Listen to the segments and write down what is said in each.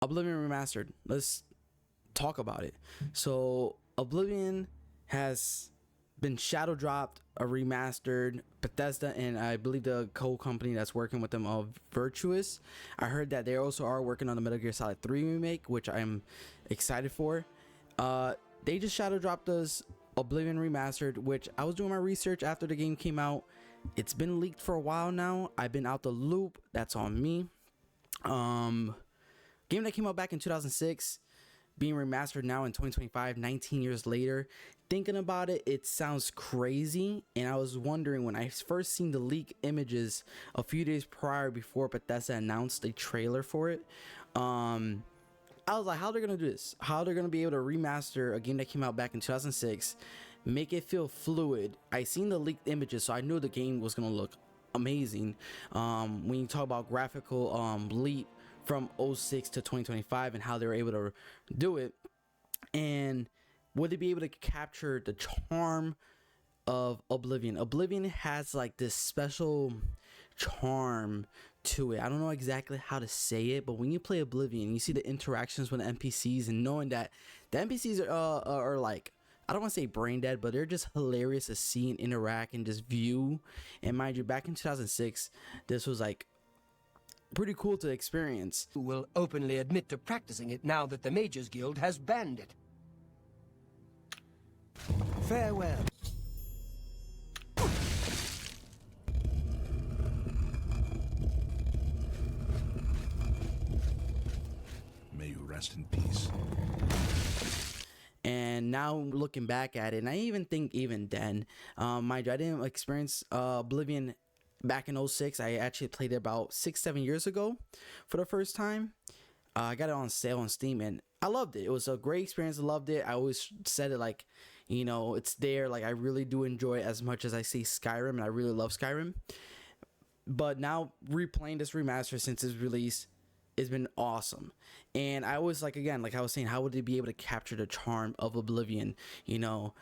Oblivion Remastered. Let's talk about it. So Oblivion has been shadow dropped, a remastered. Bethesda and I believe the co-company that's working with them of Virtuous. I heard that they also are working on the Metal Gear Solid 3 remake, which I'm excited for. They just shadow dropped us Oblivion Remastered, which I was doing my research after the game came out. It's been leaked for a while now. I've been out the loop. That's on me. Game that came out back in 2006, being remastered now in 2025, 19 years later. Thinking about it, it sounds crazy, and I was wondering when I first seen the leak images a few days prior before Bethesda announced a trailer for it. I was like, how they're gonna do this? How they're gonna be able to remaster a game that came out back in 2006, make it feel fluid. I seen the leaked images, so I knew the game was gonna look amazing. When you talk about graphical leap from 06 to 2025 and how they were able to do it, and would they be able to capture the charm of Oblivion? Oblivion has like this special charm to it. I don't know exactly how to say it, but when you play Oblivion, you see the interactions with the NPCs, and knowing that the NPCs are like, I don't want to say brain dead, but they're just hilarious to see and interact and just view. And mind you, back in 2006, this was like pretty cool to experience. Who will openly admit to practicing it now that the Mages Guild has banned it. Farewell. May you rest in peace. And now looking back at it, and I even think even then, mind you, I didn't experience Oblivion back in 06. I actually played it about 6-7 years ago for the first time. I got it on sale on Steam, and I loved it. It was a great experience. I loved it. I always said it like, you know, it's there. Like, I really do enjoy it as much as I say Skyrim, and I really love Skyrim. But now replaying this remaster since its release, it's been awesome. And I was like, again, like I was saying, how would they be able to capture the charm of Oblivion? You know,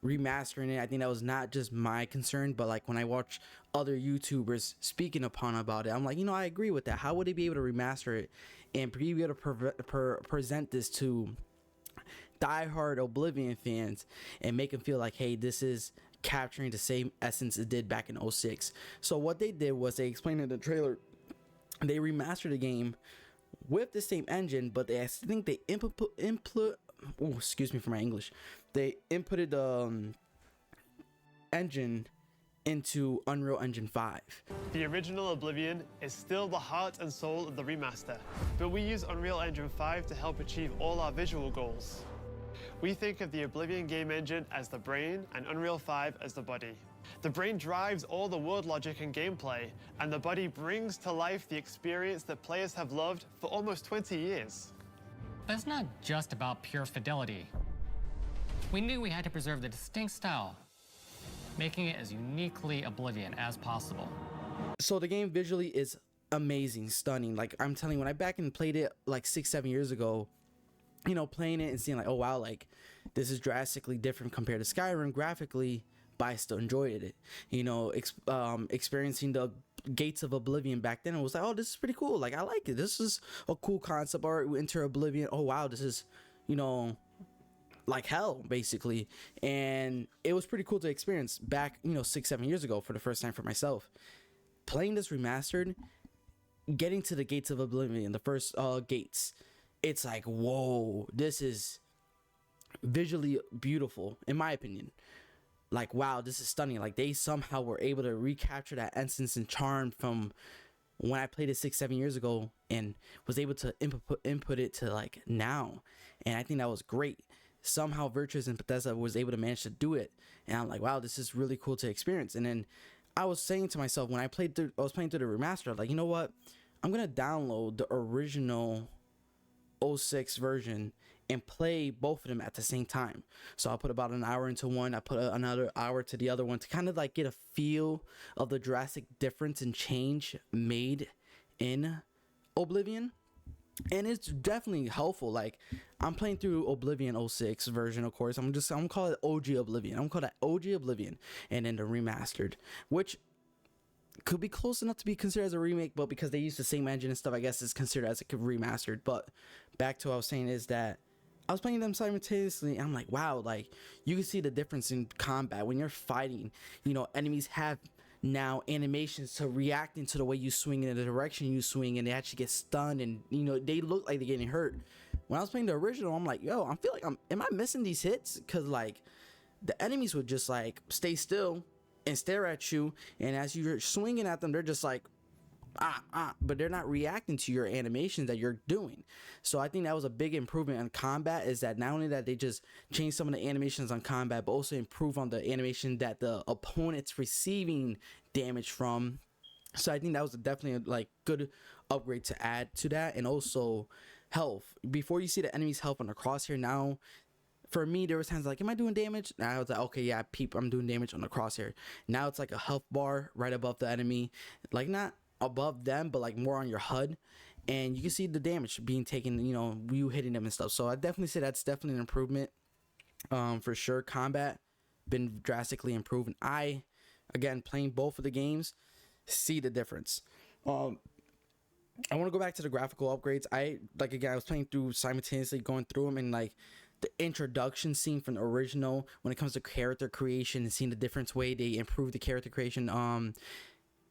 remastering it, I think that was not just my concern, but like when I watch other YouTubers speaking upon about it, I'm like, you know, I agree with that. How would they be able to remaster it and be able to present this to diehard Oblivion fans and make them feel like, hey, this is capturing the same essence it did back in 06. So what they did was they explained in the trailer, they remastered the game with the same engine, but I think they excuse me for my English. They inputted the engine into Unreal Engine 5. The original Oblivion is still the heart and soul of the remaster, but we use Unreal Engine 5 to help achieve all our visual goals. We think of the Oblivion game engine as the brain and Unreal 5 as the body. The brain drives all the world logic and gameplay, and the body brings to life the experience that players have loved for almost 20 years. But it's not just about pure fidelity. We knew we had to preserve the distinct style, making it as uniquely Oblivion as possible. So the game visually is amazing, stunning. Like, I'm telling you, when I back and played it like 6-7 years ago, you know, playing it and seeing like, oh wow, like this is drastically different compared to Skyrim graphically, but I still enjoyed it. You know, experiencing the gates of Oblivion back then, it was like, oh, this is pretty cool. Like, I like it. This is a cool concept art. We enter Oblivion. Oh wow, this is, you know, like hell basically. And it was pretty cool to experience back, you know, 6-7 years ago for the first time for myself. Playing this remastered, getting to the gates of Oblivion, the first gates, it's like, whoa, this is visually beautiful in my opinion. Like, wow, this is stunning. Like, they somehow were able to recapture that essence and charm from when I played it 6-7 years ago and was able to input it to like now. And I think that was great. Somehow Virtuous and Bethesda was able to manage to do it, and I'm like, wow, this is really cool to experience. And then I was saying to myself when I was playing through the remaster, like, you know what, I'm gonna download the original 06 version and play both of them at the same time. So I'll put about an hour into one, I put another hour to the other one to kind of like get a feel of the drastic difference and change made in Oblivion. And it's definitely helpful. Like, I'm playing through Oblivion 06 version, of course. I'm gonna call it OG Oblivion. I'm gonna call that OG Oblivion, and then the remastered, which could be close enough to be considered as a remake, but because they use the same engine and stuff, I guess it's considered as a remastered. But back to what I was saying is that I was playing them simultaneously, and I'm like, wow, like you can see the difference in combat when you're fighting. You know, enemies have now animations to reacting to the way you swing in the direction you swing, and they actually get stunned, and you know they look like they're getting hurt. When I was playing the original, I'm like, yo, I feel like am I missing these hits? Because like the enemies would just like stay still and stare at you, and as you're swinging at them, they're just like but they're not reacting to your animations that you're doing. So I think that was a big improvement on combat, is that not only that they just changed some of the animations on combat, but also improve on the animation that the opponent's receiving damage from. So I think that was definitely a like good upgrade to add to that. And also health, before you see the enemy's health on the crosshair, now for me there was times like, am I doing damage? And I was like, okay, yeah, I'm doing damage on the crosshair. Now it's like a health bar right above the enemy, like not above them, but like more on your HUD, and you can see the damage being taken, you know, you hitting them and stuff. So I definitely say that's definitely an improvement. For sure, combat been drastically improved, and I, again, playing both of the games, see the difference. I want to go back to the graphical upgrades. I was playing through simultaneously, going through them, and like the introduction scene from the original when it comes to character creation and seeing the different way they improve the character creation.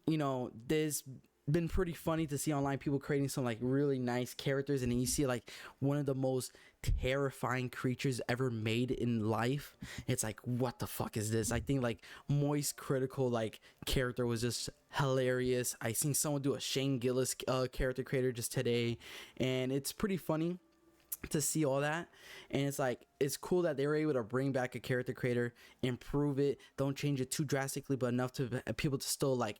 You know, there's been pretty funny to see online people creating some like really nice characters, and then you see like one of the most terrifying creatures ever made in life. It's like, what the fuck is this? I think like Moist Critical like character was just hilarious. I seen someone do a Shane Gillis character creator just today, and it's pretty funny to see all that. And it's like, it's cool that they were able to bring back a character creator, improve it, don't change it too drastically, but enough to people to still like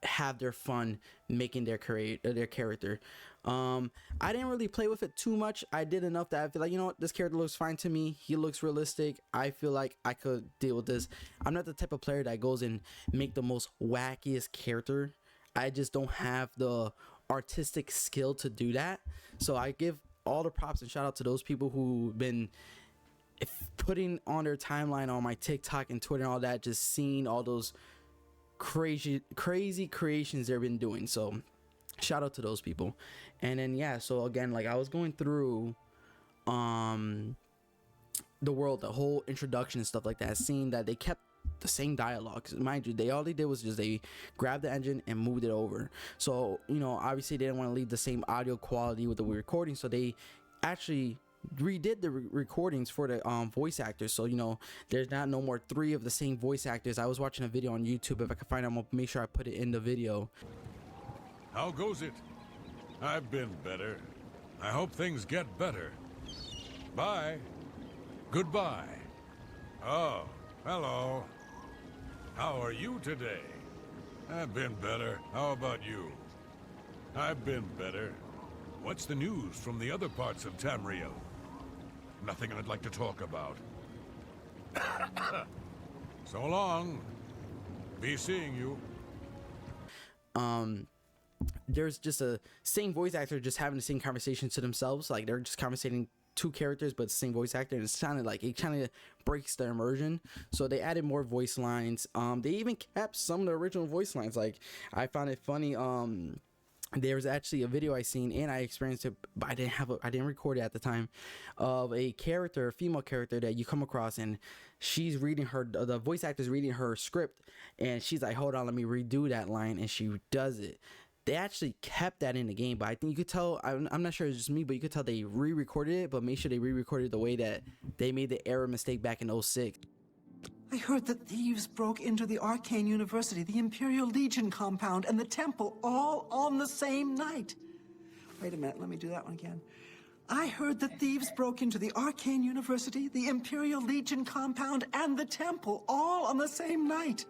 have their fun making their character. I didn't really play with it too much. I did enough that I feel like, you know what, this character looks fine to me. He looks realistic. I feel like I could deal with this. I'm not the type of player that goes and make the most wackiest character. I just don't have the artistic skill to do that. So I give all the props and shout out to those people who've been putting on their timeline on my TikTok and Twitter and all that, just seeing all those crazy creations they've been doing. So shout out to those people. And then yeah, so again, like I was going through the world, the whole introduction and stuff like that, seeing that they kept the same dialogue. 'Cause mind you, all they did was just they grabbed the engine and moved it over. So you know, obviously they didn't want to leave the same audio quality with the recording, so they actually redid the recordings for the voice actors. So you know, there's not no more 3 of the same voice actors. I was watching a video on YouTube. If I can find it, I'm gonna make sure I put it in the video. How goes it? I've been better. I hope things get better. Bye. Goodbye. Oh, hello. How are you today? I've been better. How about you? I've been better. What's the news from the other parts of Tamriel? Nothing I'd like to talk about. So long. Be seeing you. There's just a same voice actor just having the same conversation to themselves. Like they're just conversating 2 characters but the same voice actor, and it kind of breaks the immersion. So they added more voice lines. They even kept some of the original voice lines. Like I found it funny. There was actually a video I seen, and I experienced it, but I didn't record it at the time, of a female character that you come across, and she's reading the voice actor's reading her script, and she's like, hold on, let me redo that line, and she does it. They actually kept that in the game, but I think you could tell, I'm not sure it's just me, but you could tell they re-recorded it, but make sure they re-recorded the way that they made the error mistake back in 06. I heard that thieves broke into the Arcane University, the Imperial Legion compound, and the temple all on the same night. Wait a minute, let me do that one again. I heard that thieves broke into the Arcane University, the Imperial Legion compound, and the temple all on the same night.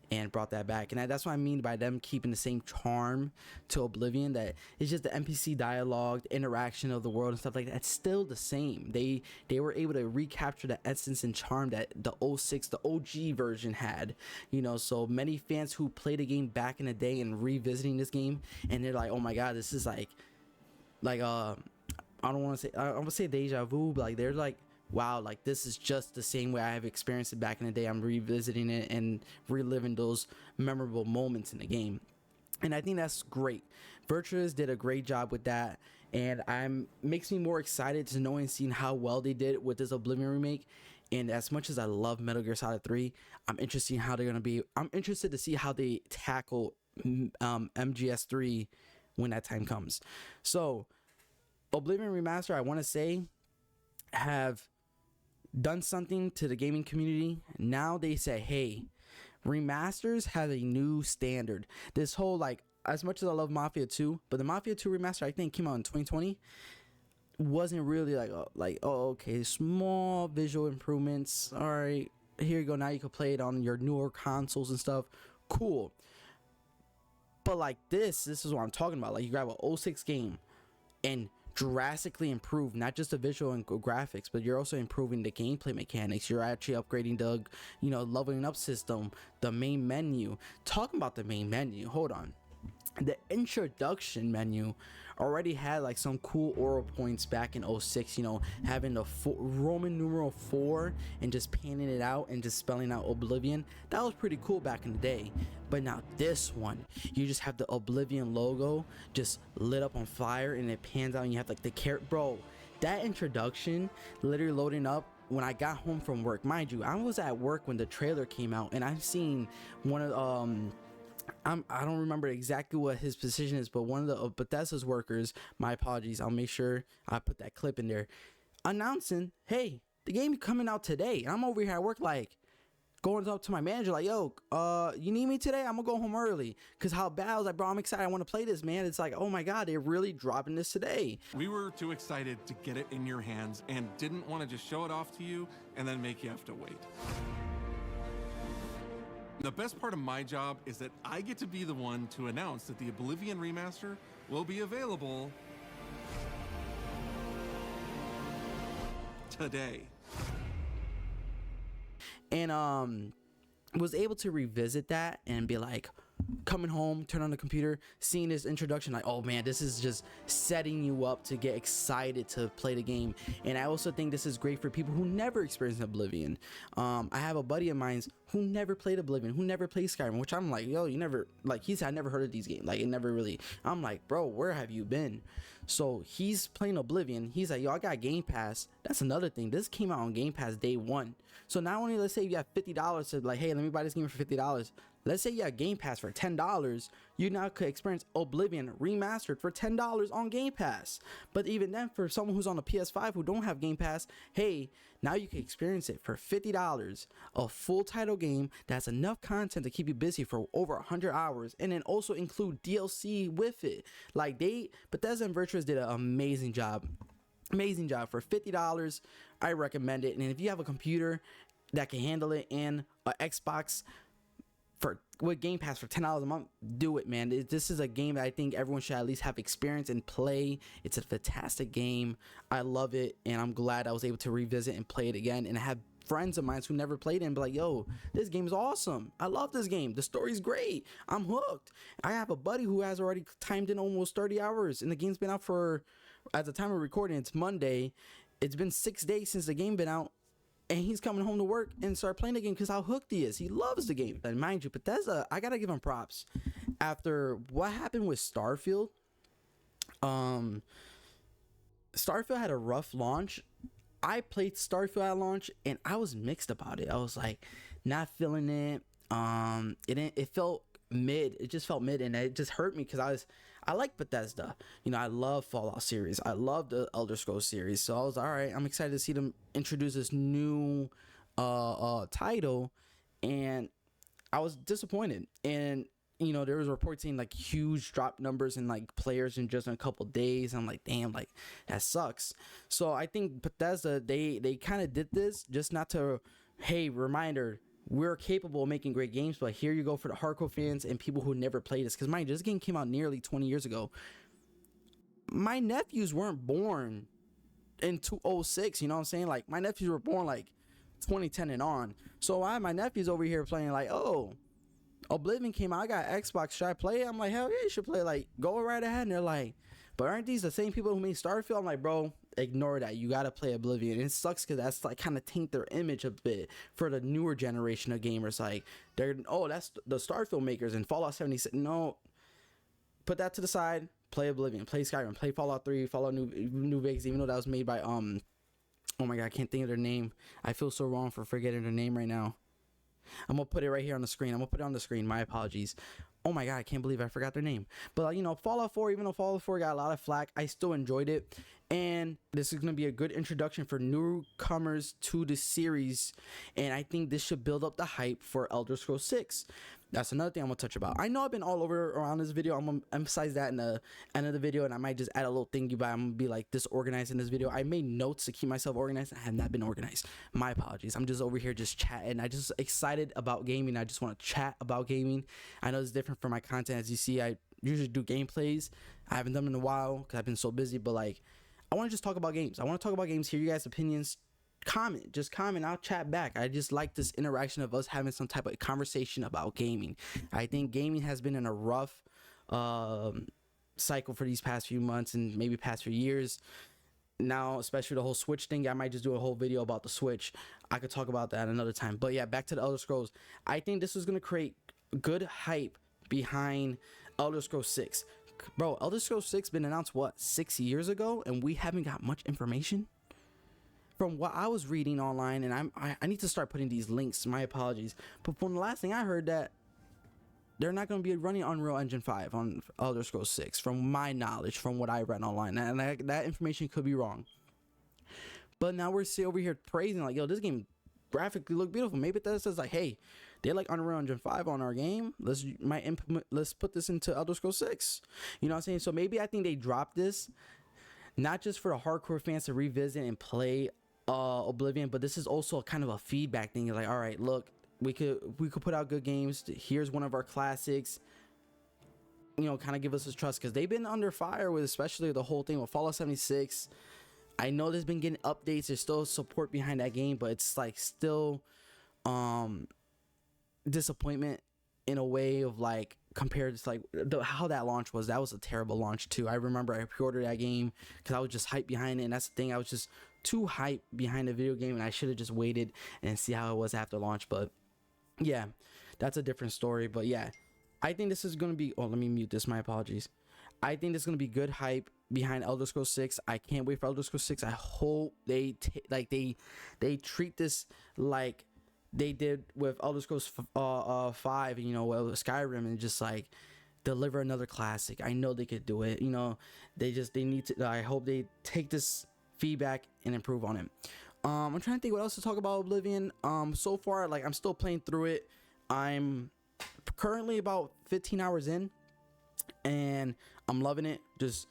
And brought that back, and that's what I mean by them keeping the same charm to Oblivion. That it's just the NPC dialogue, the interaction of the world and stuff like that, it's still the same. They were able to recapture the essence and charm that the 06, the OG version had, you know. So many fans who played the game back in the day and revisiting this game, and they're like, oh my god, this is like I don't want to say, I would say deja vu, but like they're like, wow, like this is just the same way I have experienced it back in the day. I'm revisiting it and reliving those memorable moments in the game, and I think that's great. Virtuous did a great job with that, and I'm makes me more excited to know and seeing how well they did with this Oblivion remake. And as much as I love Metal Gear Solid 3, I'm interested in how they're gonna be. I'm interested to see how they tackle MGS3 when that time comes. So Oblivion Remaster, I want to say, have done something to the gaming community. Now they say, hey, remasters have a new standard. This whole, like, as much as I love Mafia 2, but the Mafia 2 remaster I think came out in 2020 wasn't really like oh, okay, small visual improvements, all right, here you go, now you can play it on your newer consoles and stuff, cool. But like this is what I'm talking about. Like, you grab an 06 game and drastically improve not just the visual and graphics, but you're also improving the gameplay mechanics. You're actually upgrading the, you know, leveling up system, the main menu. Talking about the main menu, hold on. The introduction menu already had like some cool oral points back in 06, you know, having the Roman numeral 4 and just panning it out and just spelling out Oblivion. That was pretty cool back in the day. But now this one, you just have the Oblivion logo just lit up on fire and it pans out and you have like the carrot. Bro, that introduction literally loading up when I got home from work. Mind you, I was at work when the trailer came out, and I've seen one of I don't remember exactly what his position is, but one of the Bethesda's workers, my apologies, I'll make sure I put that clip in there, announcing, hey, the game is coming out today. And I'm over here at work like going up to my manager like, yo, you need me today? I'm gonna go home early. Cause how bad I was like, bro, I'm excited, I want to play this, man. It's like, oh my god, they're really dropping this today. We were too excited to get it in your hands and didn't want to just show it off to you and then make you have to wait. The best part of my job is that I get to be the one to announce that the Oblivion Remaster will be available today. And was able to revisit that and be like, coming home, turn on the computer, seeing this introduction, like, oh man, this is just setting you up to get excited to play the game. And I also think this is great for people who never experienced Oblivion. I have a buddy of mine who never played Oblivion, who never played Skyrim, which I'm like, yo, you never, like, he said, I never heard of these games, like, it never really, I'm like, bro, where have you been? So he's playing Oblivion. He's like, yo, I got Game Pass. That's another thing. This came out on Game Pass day one. So not only, let's say you have $50 to like, hey, let me buy this game for $50. Let's say you have Game Pass for $10. You now could experience Oblivion Remastered for $10 on Game Pass. But even then, for someone who's on a PS5 who don't have Game Pass, hey, now you can experience it for $50. A full title game that's enough content to keep you busy for over 100 hours. And then also include DLC with it. Like, Bethesda and Virtuous did an amazing job. Amazing job. For $50, I recommend it. And if you have a computer that can handle it and an Xbox with Game Pass for $10 a month, do it, man. This is a game that I think everyone should at least have experience and play. It's a fantastic game. I love it, and I'm glad I was able to revisit and play it again. And I have friends of mine who never played it and be like, yo, this game is awesome. I love this game. The story's great. I'm hooked. I have a buddy who has already timed in almost 30 hours, and the game's been out for, at the time of recording, it's Monday. It's been 6 days since the game been out. And he's coming home to work and start playing the game because how hooked he is. He loves the game. And mind you, Bethesda, I gotta give him props. After what happened with Starfield, Starfield had a rough launch. I played Starfield at launch and I was mixed about it. I was like, not feeling it. It felt mid. It just felt mid, and it just hurt me because I like Bethesda. You know, I love Fallout series. I love the Elder Scrolls series. So I was all right. I'm excited to see them introduce this new title, and I was disappointed. And you know, there was reports saying like huge drop numbers in like players in just a couple days. I'm like, damn, like that sucks. So I think Bethesda, they kind of did this just not to, hey, reminder, we're capable of making great games, but here you go for the hardcore fans and people who never played this. Because mind you, this game came out nearly 20 years ago. My nephews weren't born in 2006, you know what I'm saying? Like, my nephews were born like 2010 and on. So I have my nephews over here playing like, oh, Oblivion came out, I got Xbox, should I play it? I'm like, hell yeah, you should play it. Like, go right ahead. And they're like, but aren't these the same people who made Starfield? I'm like, bro, ignore that. You gotta play Oblivion. And it sucks because that's like kind of taint their image a bit for the newer generation of gamers. Like, they're, oh, that's the Starfield makers and Fallout 76. No, put that to the side. play Oblivion, play Skyrim, play Fallout 3, Fallout New Vegas, even though that was made by oh my god, I can't think of their name. I feel so wrong for forgetting their name right now. I'm gonna put it right here on the screen. My apologies. Oh my god, I can't believe I forgot their name. But you know, Fallout 4, even though Fallout 4 got a lot of flack, I still enjoyed it. And this is gonna be a good introduction for newcomers to the series. And I think this should build up the hype for Elder Scrolls 6. That's another thing I'm gonna touch about. I know I've been all over around this video. I'm gonna emphasize that in the end of the video, and I might just add a little thingy, but I'm gonna be like disorganized in this video. I made notes to keep myself organized. I have not been organized. My apologies. I'm just over here just chatting. I just excited about gaming. I just want to chat about gaming. I know it's different from my content. As you see, I usually do gameplays. I haven't done them in a while because I've been so busy, but like, I want to just talk about games. I want to talk about games, hear you guys' opinions. Just comment, I'll chat back. I just like this interaction of us having some type of conversation about gaming. I think gaming has been in a rough cycle for these past few months and maybe past few years. Now, especially the whole Switch thing, I might just do a whole video about the Switch. I could talk about that another time. But yeah, back to the Elder Scrolls. I think this is going to create good hype behind Elder Scrolls 6. Bro, Elder Scrolls 6 been announced, what, 6 years ago? And we haven't got much information? From what I was reading online, and I need to start putting these links, my apologies, but from the last thing I heard, that they're not going to be running Unreal Engine 5 on Elder Scrolls 6, from my knowledge, from what I read online, and that information could be wrong. But now we're still over here praising, like, yo, this game graphically look beautiful. Maybe that says like, hey, they like Unreal Engine 5 on our game, let's put this into Elder Scrolls 6. You know what I'm saying? So maybe I think they dropped this not just for the hardcore fans to revisit and play Oblivion, but this is also kind of a feedback thing. Like, all right, look, we could put out good games. Here's one of our classics. You know, kind of give us this trust, because they've been under fire with, especially the whole thing with Fallout 76. I know there's been getting updates. There's still support behind that game, but it's like still disappointment in a way of like, compared to like how that launch was. That was a terrible launch too. I remember I pre-ordered that game because I was just hyped behind it, and that's the thing, I was just too hyped behind the video game, and I should have just waited and see how it was after launch. But yeah, that's a different story. But yeah, I think this is going to be, oh, let me mute this, my apologies. I think there's going to be good hype behind Elder Scrolls 6. I can't wait for Elder Scrolls 6. I hope they treat this like they did with Elder Scrolls 5, you know, Skyrim, and just like deliver another classic. I know they could do it. You know, they need to. I hope they take this feedback and improve on it. I'm trying to think what else to talk about Oblivion. So far, like, I'm still playing through it. I'm currently about 15 hours in, and I'm loving it. Just,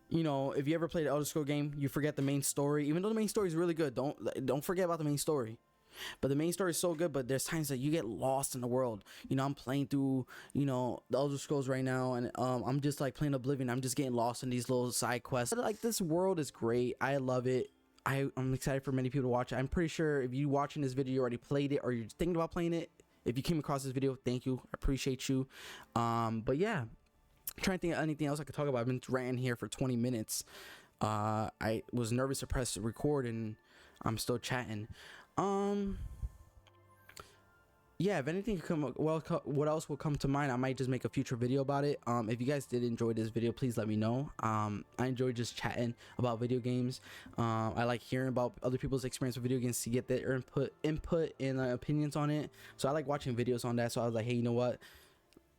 you know, if you ever played an Elder Scrolls game, you forget the main story. Even though the main story is really good, don't forget about the main story. But the main story is so good, but there's times that you get lost in the world. You know, I'm playing through, you know, the Elder Scrolls right now, and I'm just like playing Oblivion. I'm just getting lost in these little side quests. But, like, this world is great. I love it. I'm excited for many people to watch it. I'm pretty sure if you watching this video, you already played it, or you're thinking about playing it. If you came across this video, thank you. I appreciate you. But yeah, I'm trying to think of anything else I could talk about. I've been ranting here for 20 minutes. I was nervous to press record, and I'm still chatting. Yeah, if anything could come, well, what else will come to mind, I might just make a future video about it. If you guys did enjoy this video, please let me know. I enjoy just chatting about video games. I like hearing about other people's experience with video games to get their input and opinions on it. So I like watching videos on that. So I was like, hey, you know what?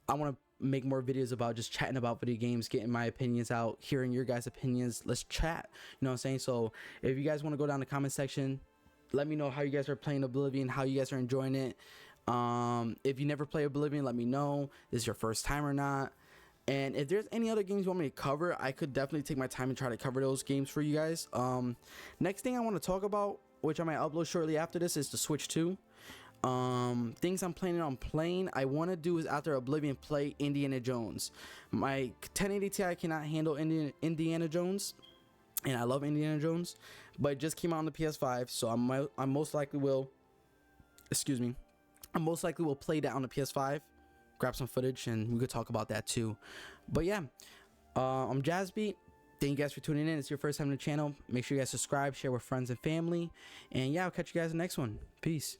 I want to make more videos about just chatting about video games, getting my opinions out, hearing your guys' opinions. Let's chat. You know what I'm saying? So if you guys want to go down the comment section, let me know how you guys are playing Oblivion, how you guys are enjoying it. If you never play Oblivion, let me know. Is your first time or not? And if there's any other games you want me to cover, I could definitely take my time and try to cover those games for you guys. Next thing I want to talk about, which I might upload shortly after this, is the Switch 2. Things I'm planning on playing, I want to do is after Oblivion play Indiana Jones. My 1080 Ti cannot handle Indiana Jones, and I love Indiana Jones, but it just came out on the PS5, so I most likely will, excuse me, I most likely will play that on the PS5, grab some footage, and we could talk about that too. But yeah, I'm Jazzbeat. Thank you guys for tuning in. It's your first time on the channel. Make sure you guys subscribe, share with friends and family, and yeah, I'll catch you guys in the next one. Peace.